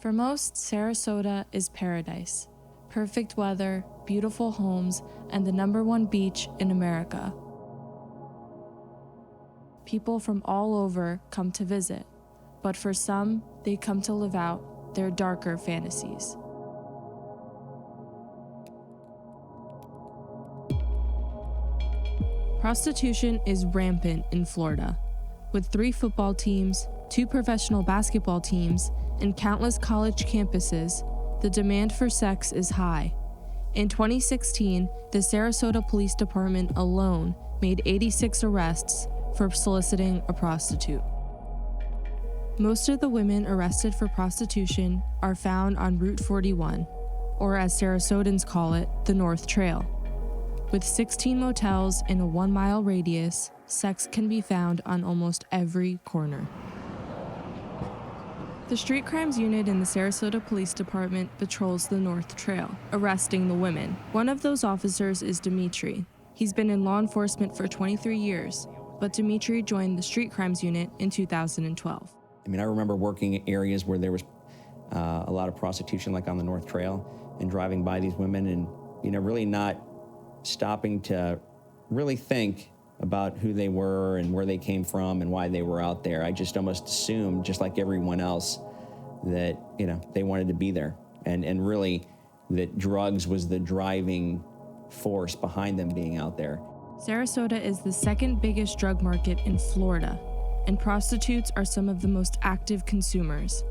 For most, Sarasota is paradise. Perfect weather, beautiful homes, and the #1 beach in America. People from all over come to visit, but for some, they come to live out their darker fantasies. Prostitution is rampant in Florida. With 3 football teams, 2 professional basketball teams, and countless college campuses, the demand for sex is high. In 2016, the Sarasota Police Department alone made 86 arrests for soliciting a prostitute. Most of the women arrested for prostitution are found on Route 41, or as Sarasotans call it, the North Trail. With 16 motels in a 1-mile radius, sex can be found on almost every corner. The Street Crimes Unit in the Sarasota Police Department patrols the North Trail, arresting the women. One of those officers is Dimitri. He's been in law enforcement for 23 years, but Dimitri joined the Street Crimes Unit in 2012. I remember working in areas where there was a lot of prostitution, like on the North Trail, and driving by these women and, really not stopping to really think about who they were and where they came from and why they were out there. I just almost assumed, just like everyone else, that, they wanted to be there. And really that drugs was the driving force behind them being out there. Sarasota is the second biggest drug market in Florida, and prostitutes are some of the most active consumers.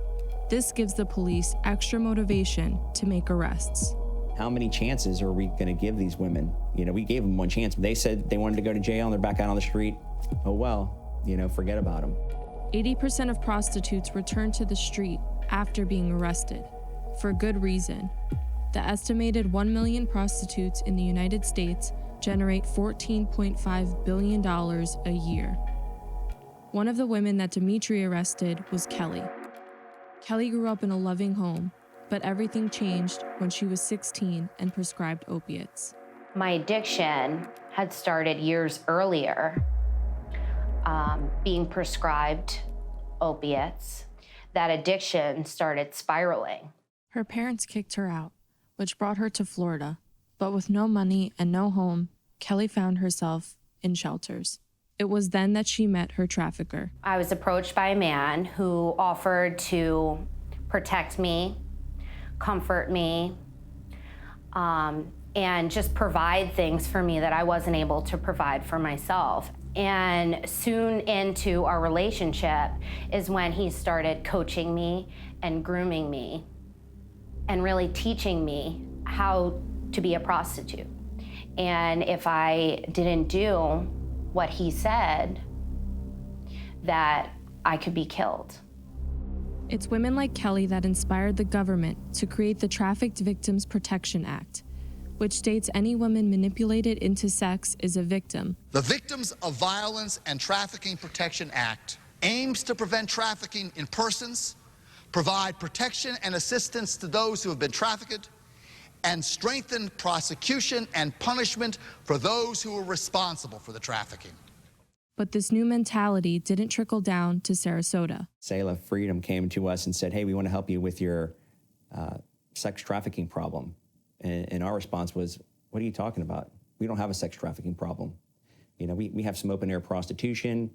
This gives the police extra motivation to make arrests. How many chances are we going to give these women? We gave them one chance. They said they wanted to go to jail and they're back out on the street. Oh well, forget about them. 80% of prostitutes return to the street after being arrested, for good reason. The estimated 1 million prostitutes in the United States generate $14.5 billion a year. One of the women that Dimitri arrested was Kelly. Kelly grew up in a loving home, but everything changed when she was 16 and prescribed opiates. My addiction had started years earlier, being prescribed opiates. That addiction started spiraling. Her parents kicked her out, which brought her to Florida. But with no money and no home, Kelly found herself in shelters. It was then that she met her trafficker. I was approached by a man who offered to protect me, comfort me, and just provide things for me that I wasn't able to provide for myself. And soon into our relationship is when he started coaching me and grooming me and really teaching me how to be a prostitute. And if I didn't do what he said, that I could be killed. It's women like Kelly that inspired the government to create the Trafficked Victims Protection Act, which states any woman manipulated into sex is a victim. The Victims of Violence and Trafficking Protection Act aims to prevent trafficking in persons, provide protection and assistance to those who have been trafficked, and strengthen prosecution and punishment for those who are responsible for the trafficking. But this new mentality didn't trickle down to Sarasota. Selah Freedom came to us and said, hey, we want to help you with your sex trafficking problem. And our response was, what are you talking about? We don't have a sex trafficking problem. We have some open air prostitution,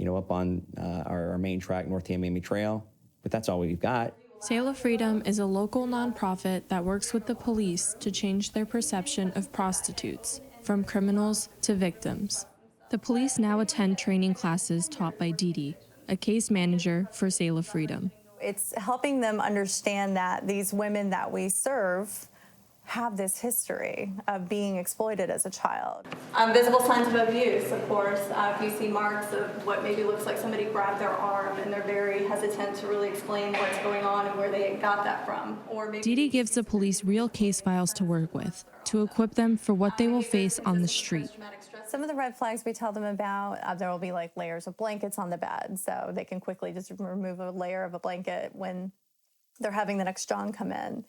up on our main track, North Miami Trail, but that's all we've got. Selah Freedom is a local nonprofit that works with the police to change their perception of prostitutes, from criminals to victims. The police now attend training classes taught by Didi, a case manager for Selah Freedom. It's helping them understand that these women that we serve have this history of being exploited as a child. Visible signs of abuse, of course. If you see marks of what maybe looks like somebody grabbed their arm and they're very hesitant to really explain what's going on and where they got that from. Or maybe Didi gives the police real case files to work with, to equip them for what they will face on the street. Some of the red flags we tell them about, there will be like layers of blankets on the bed, so they can quickly just remove a layer of a blanket when they're having the next John come in.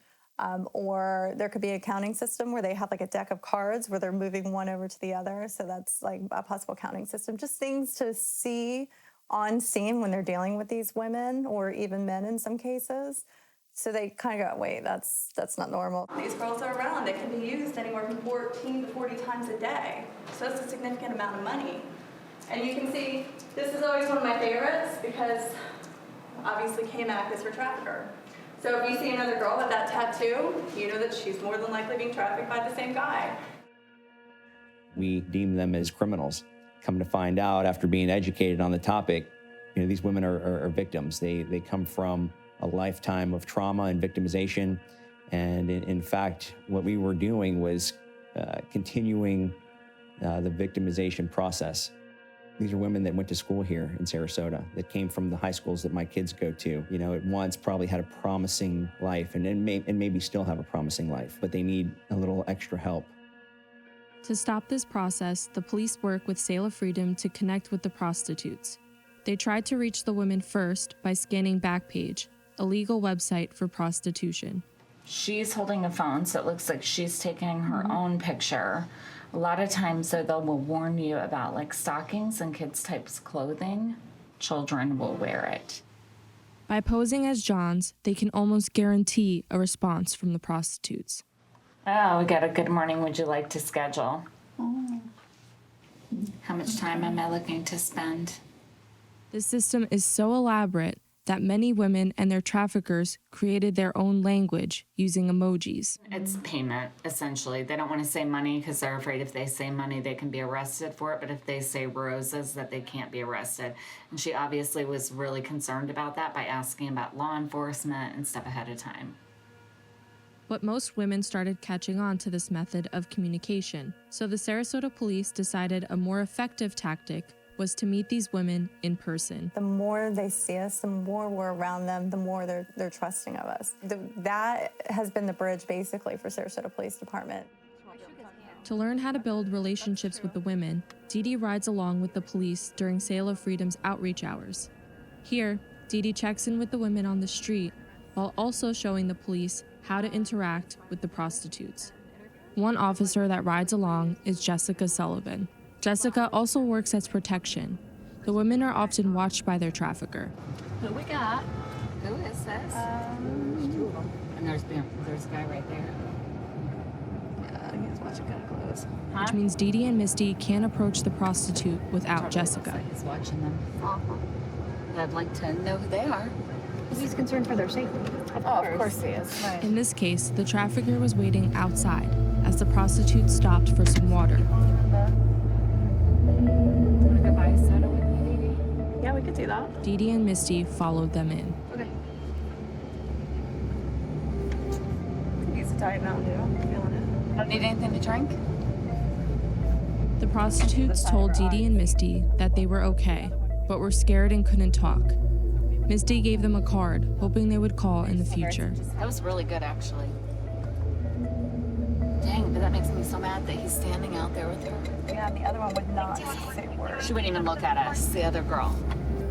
Or there could be a counting system where they have like a deck of cards where they're moving one over to the other. So that's like a possible counting system. Just things to see on scene when they're dealing with these women or even men in some cases. So they kind of go, wait, that's not normal. These girls are around. They can be used anywhere from 14 to 40 times a day. So it's a significant amount of money. And you can see, this is always one of my favorites because obviously K-Mac is her trafficker. So if you see another girl with that tattoo, you know that she's more than likely being trafficked by the same guy. We deem them as criminals. Come to find out, after being educated on the topic, these women are victims. They come from a lifetime of trauma and victimization. And in fact, what we were doing was continuing the victimization process. These are women that went to school here in Sarasota, that came from the high schools that my kids go to. At once probably had a promising life and maybe still have a promising life, but they need a little extra help. To stop this process, the police work with Sail of Freedom to connect with the prostitutes. They tried to reach the women first by scanning Backpage, a legal website for prostitution. She's holding a phone, so it looks like she's taking her own picture. A lot of times, though, they'll warn you about like stockings and kids' types of clothing. Children will wear it. By posing as Johns, they can almost guarantee a response from the prostitutes. Oh, we got a good morning. Would you like to schedule? Oh. How much time am I looking to spend? This system is so elaborate that many women and their traffickers created their own language using emojis. It's payment, essentially. They don't want to say money because they're afraid if they say money, they can be arrested for it. But if they say roses, that they can't be arrested. And she obviously was really concerned about that by asking about law enforcement and stuff ahead of time. But most women started catching on to this method of communication. So the Sarasota police decided a more effective tactic was to meet these women in person. The more they see us, the more we're around them, the more they're trusting of us. That has been the bridge, basically, for Sarasota Police Department. To learn how to build relationships with the women, Dee Dee rides along with the police during Sail of Freedom's outreach hours. Here, Dee Dee checks in with the women on the street, while also showing the police how to interact with the prostitutes. One officer that rides along is Jessica Sullivan. Jessica also works as protection. The women are often watched by their trafficker. Who we got? Who is this? There's two of them. And there's a guy right there. He's watching kind of close. Which means Dee Dee and Misty can't approach the prostitute without Probably Jessica. looks like he's watching them. I'd like to know who they are. He's concerned for their safety. Of course he is. Right. In this case, the trafficker was waiting outside as the prostitute stopped for some water. Want to go buy a soda with me, Dee Dee? Yeah, we could do that. Dee Dee and Misty followed them in. Okay. He's a Diet Mountain Dew. I'm feeling it. Don't need anything to drink? The prostitutes told Dee Dee and Misty that they were okay, but were scared and couldn't talk. Misty gave them a card, hoping they would call in the future. That was really good, actually. Dang, but that makes me so mad that he's standing out there with her. Yeah, the other one would not say a word. She wouldn't even look at us, the other girl.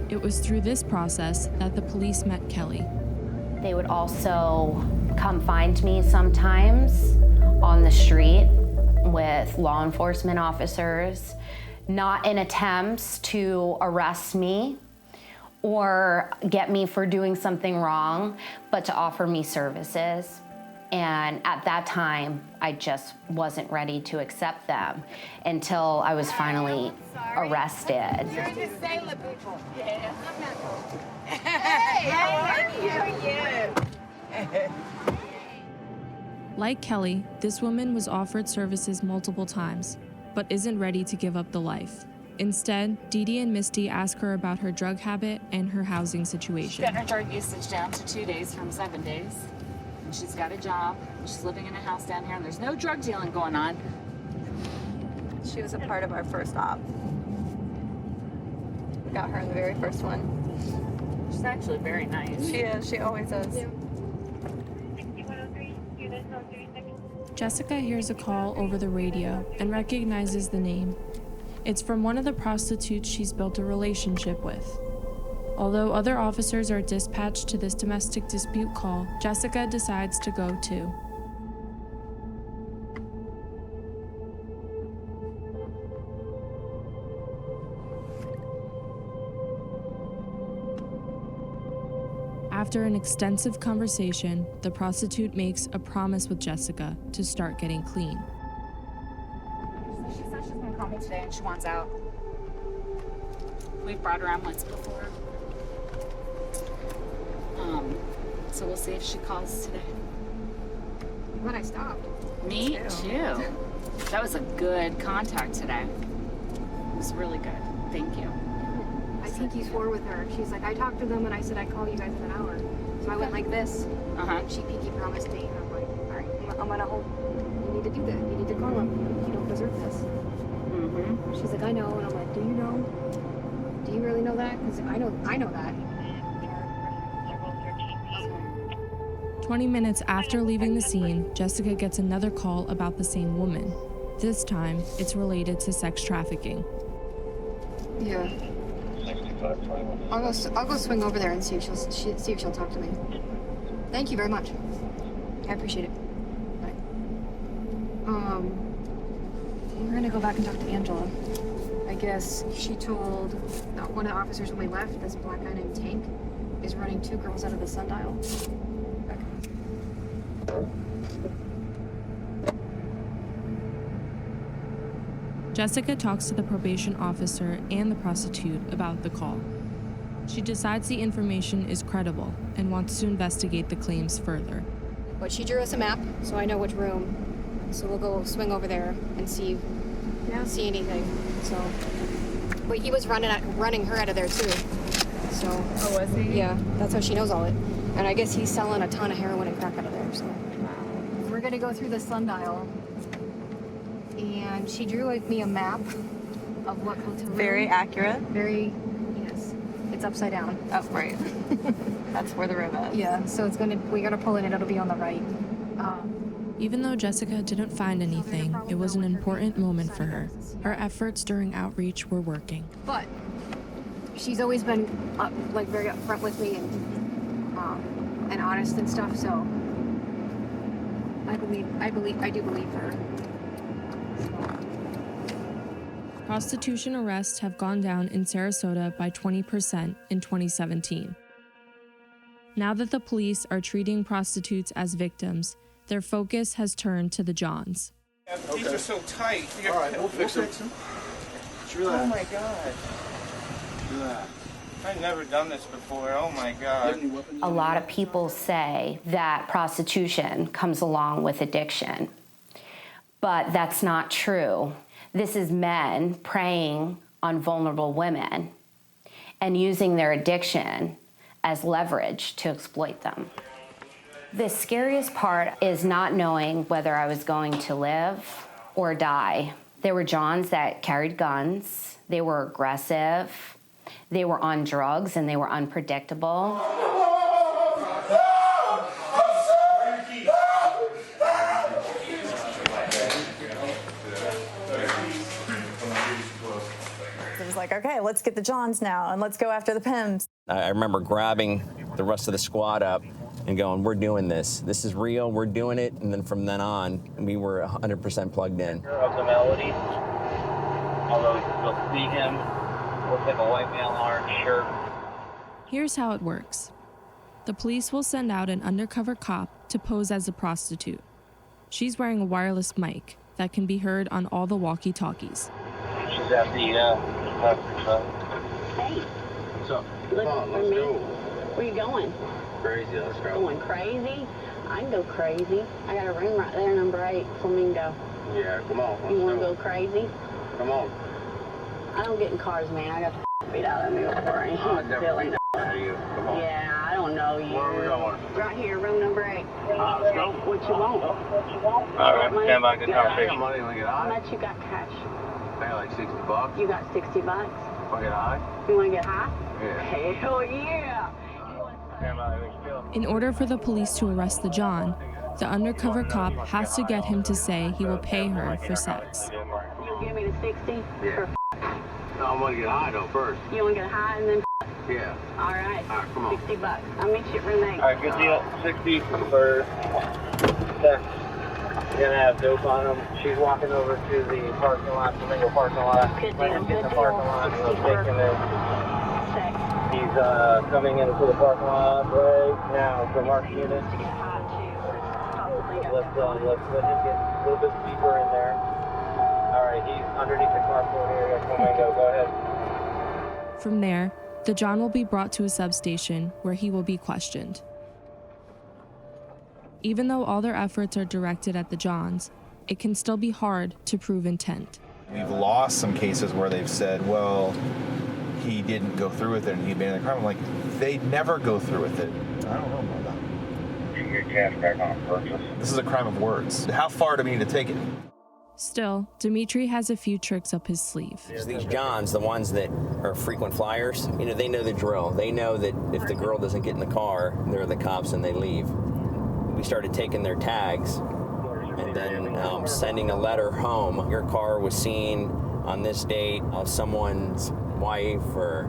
It was through this process that the police met Kelly. They would also come find me sometimes on the street with law enforcement officers, not in attempts to arrest me or get me for doing something wrong, but to offer me services. And at that time, I just wasn't ready to accept them until I was finally arrested. You're the sailor people. Yeah, I'm not. Hey, how are you? Like Kelly, this woman was offered services multiple times, but isn't ready to give up the life. Instead, Dee Dee and Misty ask her about her drug habit and her housing situation. Got her drug usage down to 2 days from 7 days. And she's got a job. She's living in a house down here, and there's no drug dealing going on. She was a part of our first op. We got her in the very first one. She's actually very nice. She is. She always is. Jessica hears a call over the radio and recognizes the name. It's from one of the prostitutes she's built a relationship with. Although other officers are dispatched to this domestic dispute call, Jessica decides to go too. After an extensive conversation, the prostitute makes a promise with Jessica to start getting clean. She said she's gonna call me today and she wants out. We've brought her on once before. So we'll see if she calls today. I'm glad I stopped. Me too. That was a good contact today. It was really good. Thank you. I pinky swore with her. She's like, I talked to them and I said I'd call you guys in an hour. So I went like this. And she pinky promised me. And I'm like, all right, I'm gonna hold. You need to do that. You need to call them. You don't deserve this. She's like, I know. And I'm like, do you know? Do you really know that? Because I know that. 20 minutes after leaving the scene, Jessica gets another call about the same woman. This time, it's related to sex trafficking. Yeah. I'll go swing over there and see if she'll talk to me. Thank you very much. I appreciate it. Bye. We're gonna go back and talk to Angela. I guess she told one of the officers when we left, this black guy named Tank is running 2 girls out of the sundial. Jessica talks to the probation officer and the prostitute about the call. She decides the information is credible and wants to investigate the claims further. But she drew us a map, so I know which room. So we'll go swing over there and see anything. So, but he was running her out of there too. So. Oh, was he? Yeah, that's how she knows all it. And I guess he's selling a ton of heroin and crack out of there. So we're gonna go through the sundial. And she drew me a map of what hotel room. Very accurate. Very, yes. It's upside down. Oh, right. That's where the room is. Yeah, so we're gonna pull in and it'll be on the right. Even though Jessica didn't find anything, it was an important moment for her. Her efforts during outreach were working. But she's always been very upfront with me and honest and stuff. So I do believe her. Prostitution arrests have gone down in Sarasota by 20% in 2017. Now that the police are treating prostitutes as victims, their focus has turned to the Johns. These are so tight. All right, we'll fix them. Oh my God. I've never done this before. Oh my God. A lot of people say that prostitution comes along with addiction, but that's not true. This is men preying on vulnerable women and using their addiction as leverage to exploit them. The scariest part is not knowing whether I was going to live or die. There were Johns that carried guns, they were aggressive, they were on drugs, and they were unpredictable. It was like, okay, let's get the Johns now, and let's go after the pimps. I remember grabbing the rest of the squad up and going, we're doing this. This is real, we're doing it. And then from then on, we were 100% plugged in. Of the melody, although you'll see him, looks like a white male orange shirt. Here's how it works. The police will send out an undercover cop to pose as a prostitute. She's wearing a wireless mic that can be heard on all the walkie-talkies. She's at the, Hey. What's up? Looking Come on, for let's me? go. Where you going? Crazy, let's go. Going crazy? I can go crazy. I got a room right there, number 8, Flamingo. Yeah, come on. You want to go crazy? Come on. I don't get in cars, man. I got the beat out of me before. I ain't silly. You. Come on. Yeah, I don't know you. Where are we going? Right here, room number 8. Let's go. What you want? all right, stand by, good I got conversation. money, want to get How high? much you got cash? I got like $60. You got $60. Want to get high? You want to get high? Yeah. Hell yeah. Stand by, we feel. In order for the police to arrest the John, the undercover cop has to get him to say he will pay her for sex. You give me the 60? Yeah. No, I want to get high though first. You want to get high and then Yeah. all right. All right, come on. $60. I'll meet you at room 8. All right, good deal. 60 for sex. You're gonna have dope on them. She's walking over to the parking lot, Flamingo parking lot. Good Let deal, him get good in the deal. parking lot. 60 He'll take him in. Sex. He's coming into the parking lot right now from our unit. Let's let him get a little bit deeper in there. All right, he's underneath the carport area. Go ahead. From there, the John will be brought to a substation where he will be questioned. Even though all their efforts are directed at the Johns, it can still be hard to prove intent. We've lost some cases where they've said, well, he didn't go through with it and he abandoned the crime. I'm like, they never go through with it. I don't know about that. You can get cash back on purchase. This is a crime of words. How far do we need to take it? Still, Dimitri has a few tricks up his sleeve. These Johns, the ones that are frequent flyers, they know the drill. They know that if the girl doesn't get in the car, they're the cops and they leave. We started taking their tags and then sending a letter home. Your car was seen on this date of someone's wife or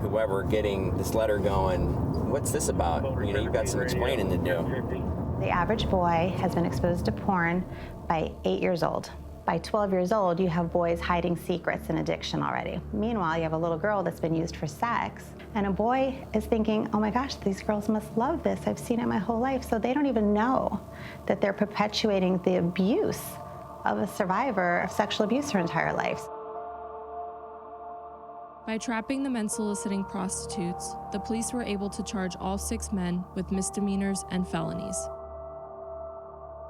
whoever getting this letter going. What's this about? You've got some explaining to do. The average boy has been exposed to porn by 8 years old. By 12 years old, you have boys hiding secrets and addiction already. Meanwhile, you have a little girl that's been used for sex, and a boy is thinking, oh my gosh, these girls must love this. I've seen it my whole life. So they don't even know that they're perpetuating the abuse of a survivor of sexual abuse her entire life. By trapping the men soliciting prostitutes, the police were able to charge all 6 men with misdemeanors and felonies.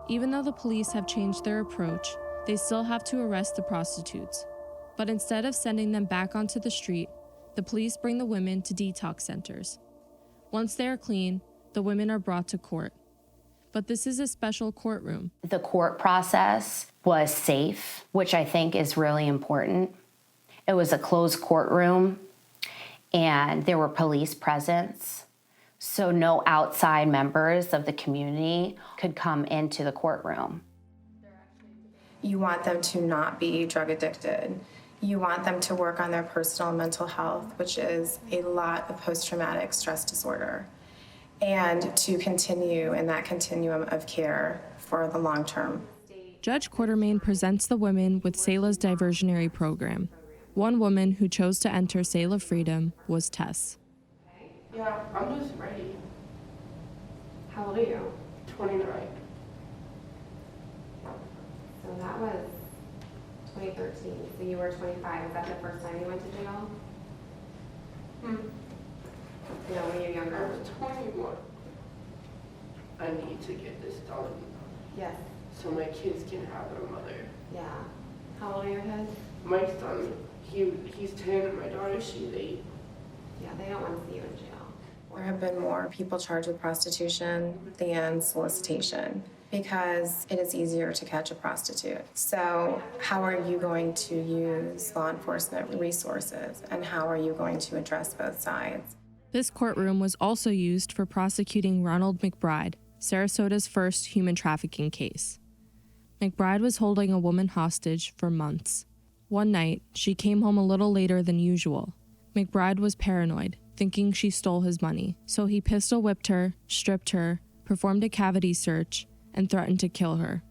Even though the police have changed their approach, they still have to arrest the prostitutes. But instead of sending them back onto the street, the police bring the women to detox centers. Once they are clean, the women are brought to court. But this is a special courtroom. The court process was safe, which I think is really important. It was a closed courtroom, and there were police presence, so no outside members of the community could come into the courtroom. You want them to not be drug addicted. You want them to work on their personal and mental health, which is a lot of post-traumatic stress disorder, and to continue in that continuum of care for the long term. Judge Quartermain presents the women with Selah's diversionary program. One woman who chose to enter Selah Freedom was Tess. Yeah, I'm just ready. How old are you? 29. So that was 2013. So you were 25. Is that the first time you went to jail? No, when you're younger. I was 21. I need to get this done. Yes. So my kids can have their mother. Yeah. How old are your kids? My son, he's 10 and my daughter, she's 8. Yeah, they don't want to see you in jail. There have been more people charged with prostitution than solicitation because it is easier to catch a prostitute. So how are you going to use law enforcement resources, and how are you going to address both sides? This courtroom was also used for prosecuting Ronald McBride, Sarasota's first human trafficking case. McBride was holding a woman hostage for months. One night, she came home a little later than usual. McBride was paranoid, thinking she stole his money, so he pistol whipped her, stripped her, performed a cavity search, and threatened to kill her.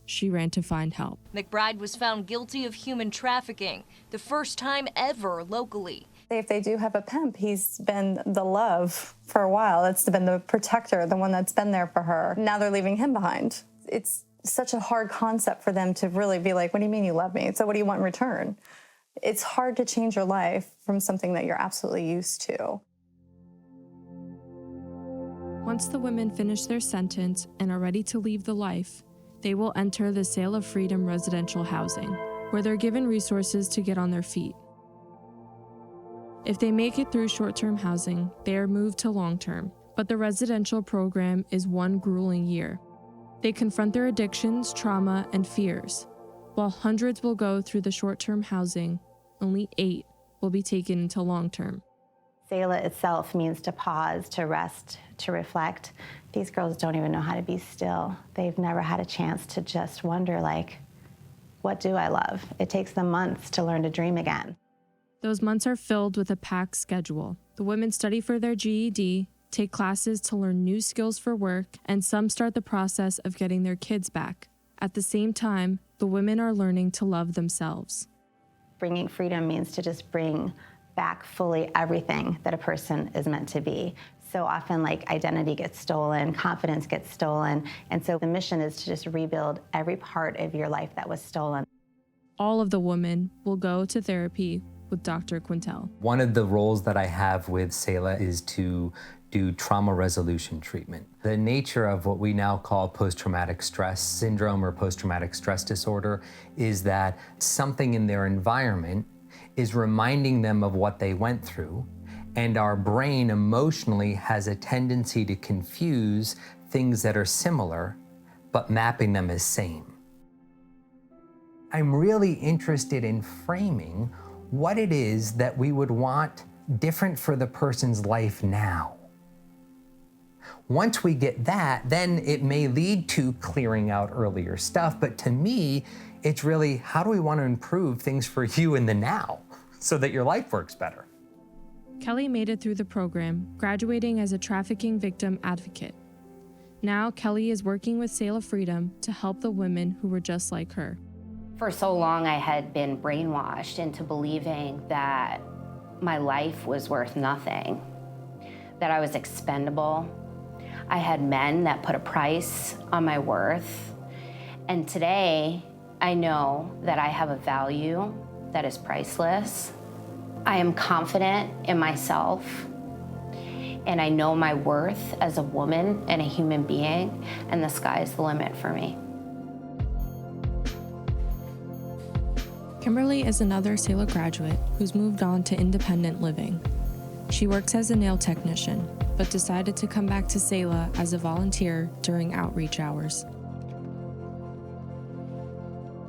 She ran to find help. McBride was found guilty of human trafficking, the first time ever locally. If they do have a pimp, he's been the love for a while. It's been the protector, the one that's been there for her. Now they're leaving him behind. It's such a hard concept for them to really be like, what do you mean you love me? So what do you want in return? It's hard to change your life from something that you're absolutely used to. Once the women finish their sentence and are ready to leave the life, they will enter the Selah Freedom residential housing, where they're given resources to get on their feet. If they make it through short-term housing, they are moved to long-term, but the residential program is one grueling year. They confront their addictions, trauma, and fears. While hundreds will go through the short-term housing, only 8 will be taken into long-term. Selah itself means to pause, to rest, to reflect. These girls don't even know how to be still. They've never had a chance to just wonder, like, what do I love? It takes them months to learn to dream again. Those months are filled with a packed schedule. The women study for their GED, take classes to learn new skills for work, and some start the process of getting their kids back. At the same time, the women are learning to love themselves. Bringing freedom means to just bring back fully everything that a person is meant to be. So often, like, identity gets stolen, confidence gets stolen, and so the mission is to just rebuild every part of your life that was stolen. All of the women will go to therapy with Dr. Quintel. One of the roles that I have with Selah is to do trauma resolution treatment. The nature of what we now call post-traumatic stress syndrome or post-traumatic stress disorder is that something in their environment is reminding them of what they went through, and our brain emotionally has a tendency to confuse things that are similar, but mapping them as same. I'm really interested in framing what it is that we would want different for the person's life now. Once we get that, then it may lead to clearing out earlier stuff, but to me, it's really, how do we want to improve things for you in the now so that your life works better? Kelly made it through the program, graduating as a trafficking victim advocate. Now, Kelly is working with Selah Freedom to help the women who were just like her. For so long, I had been brainwashed into believing that my life was worth nothing, that I was expendable. I had men that put a price on my worth. And today, I know that I have a value that is priceless. I am confident in myself, and I know my worth as a woman and a human being, and the sky's the limit for me. Kimberly is another Selah graduate who's moved on to independent living. She works as a nail technician, but decided to come back to Selah as a volunteer during outreach hours.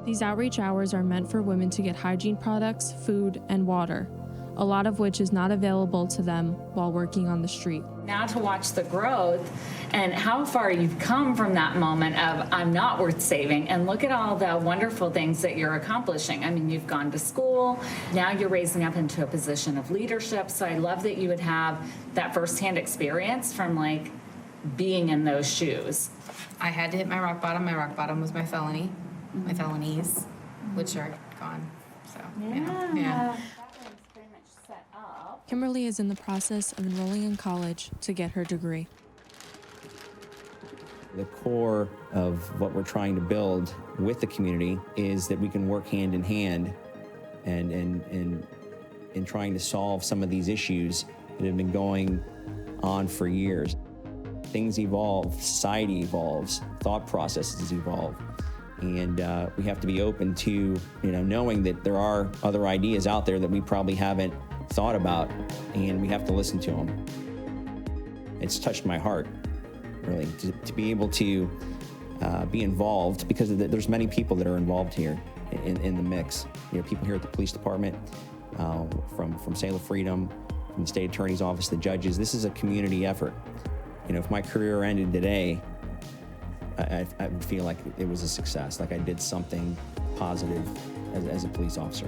These outreach hours are meant for women to get hygiene products, food, and water, a lot of which is not available to them while working on the street. Now to watch the growth and how far you've come from that moment of I'm not worth saving, and look at all the wonderful things that you're accomplishing. I mean, you've gone to school, now you're raising up into a position of leadership, so I love that you would have that firsthand experience from like being in those shoes. I had to hit my rock bottom. My rock bottom was my felony, my felonies, which are gone. So, yeah. Kimberly is in the process of enrolling in college to get her degree. The core of what we're trying to build with the community is that we can work hand in hand and trying to solve some of these issues that have been going on for years. Things evolve, society evolves, thought processes evolve. And we have to be open to, knowing that there are other ideas out there that we probably haven't thought about, and we have to listen to them. It's touched my heart, really, to be able to be involved, because there's many people that are involved here in the mix. People here at the police department, from Selah Freedom, from the state attorney's office, the judges. This is a community effort. If my career ended today, I would feel like it was a success, like I did something positive as a police officer.